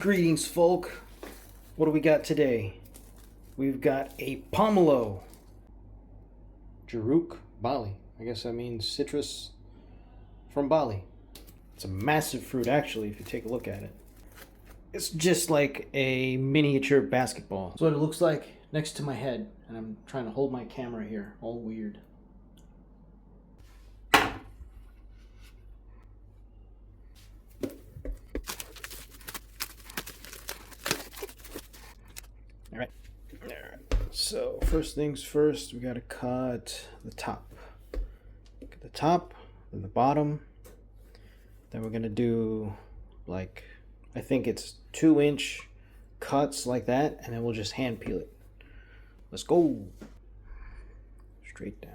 Greetings, folk. What do we got today? We've got a Pomelo. Jeruk Bali. I guess that means citrus from Bali. It's a massive fruit, actually, if you take a look at it. It's just like a miniature basketball. That's what it looks like next to my head. And I'm trying to hold my camera here. All weird. Alright. So, first things first, we gotta cut the top. Cut the top, then the bottom. Then we're gonna do, like, I think it's 2-inch cuts like that, and then we'll just hand peel it. Let's go. Straight down.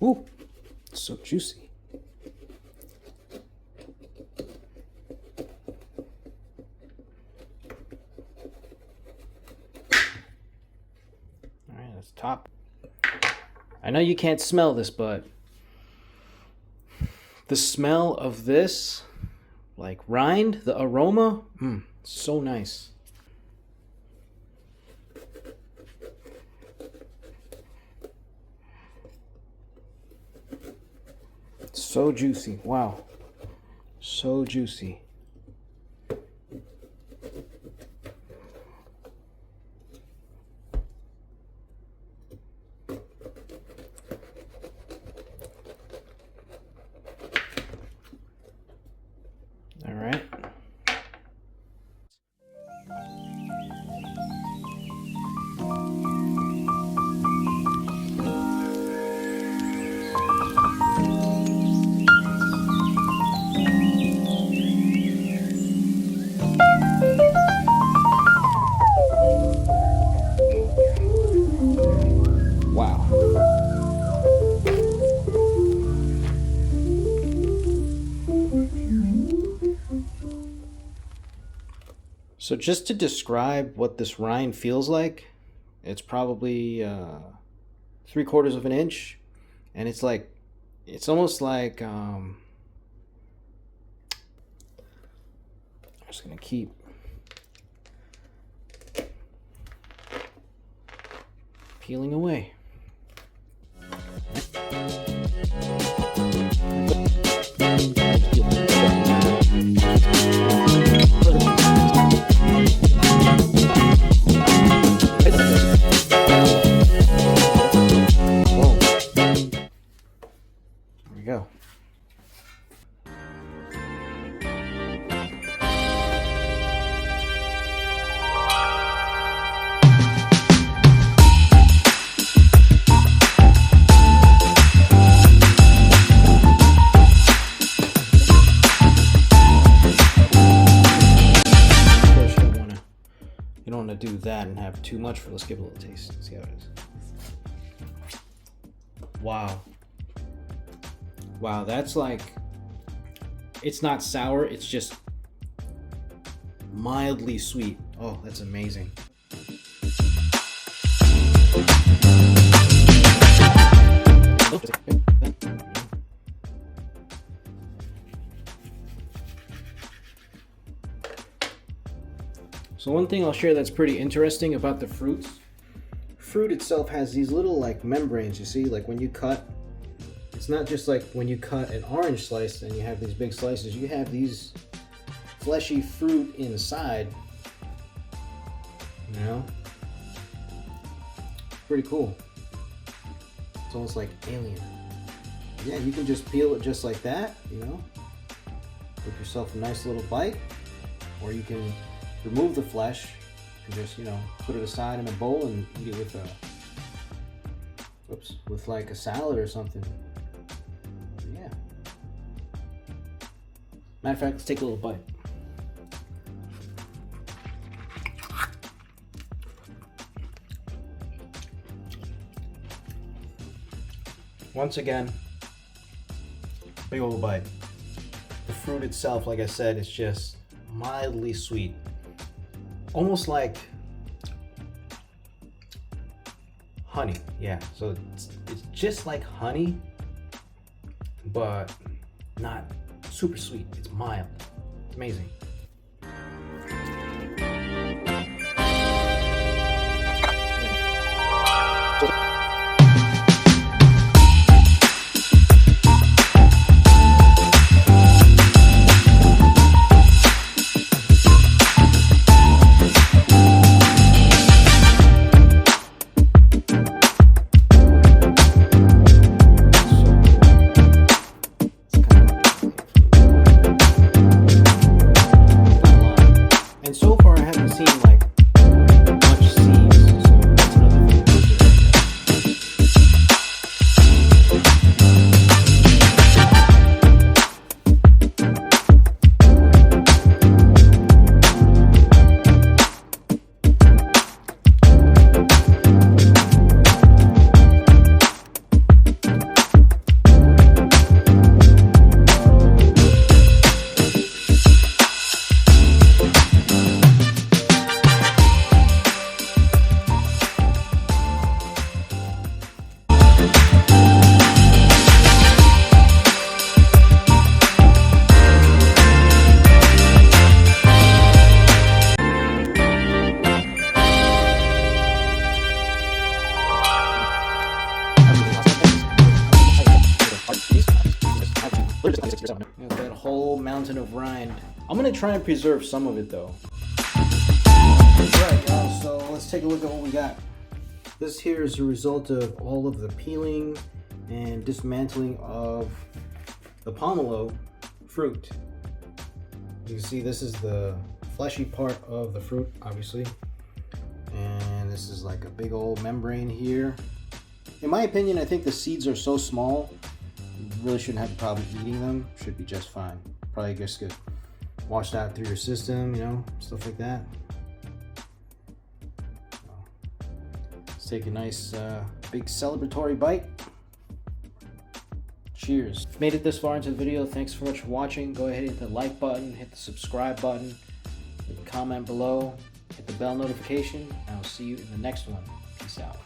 Ooh, it's so juicy. All right, that's top. I know you can't smell this, but the smell of this, like rind, the aroma, so nice. So juicy. Wow. So juicy. All right. Wow. So just to describe what this rind feels like, it's probably 3/4 of an inch, and it's like, it's almost like, I'm just gonna keep peeling away. There we go. You don't want to do that and have too much. Let's give it a little taste. Let's see how it is. Wow. Wow, that's like, it's not sour, it's just mildly sweet. Oh, that's amazing. So one thing I'll share that's pretty interesting about the fruits. Fruit itself has these little like membranes, you see, like when you cut, it's not just like when you cut an orange slice and you have these big slices, you have these fleshy fruit inside, you know? Pretty cool. It's almost like alien. Yeah, you can just peel it just like that, you know? Make yourself a nice little bite, or you can remove the flesh and just, you know, put it aside in a bowl and eat it with a, with like a salad or something. Yeah. Matter of fact, let's take a little bite. Once again, big old bite. The fruit itself, like I said, is just mildly sweet. Almost like honey. Yeah, so it's just like honey, but not super sweet. It's mild. It's amazing. And so far, I haven't seen like much seeds, so that's another thing to consider. That whole mountain of rind. I'm gonna try and preserve some of it though. Alright, y'all, so let's take a look at what we got. This here is the result of all of the peeling and dismantling of the pomelo fruit. You can see this is the fleshy part of the fruit, obviously. And this is like a big old membrane here. In my opinion, I think the seeds are so small, you really shouldn't have a problem eating them. Should be just fine. Probably just good. Wash that through your system, you know, stuff like that. Let's take a nice big celebratory bite. Cheers. If you made it this far into the video, thanks so much for watching. Go ahead and hit the like button, hit the subscribe button, hit the comment below, hit the bell notification, and I'll see you in the next one. Peace out.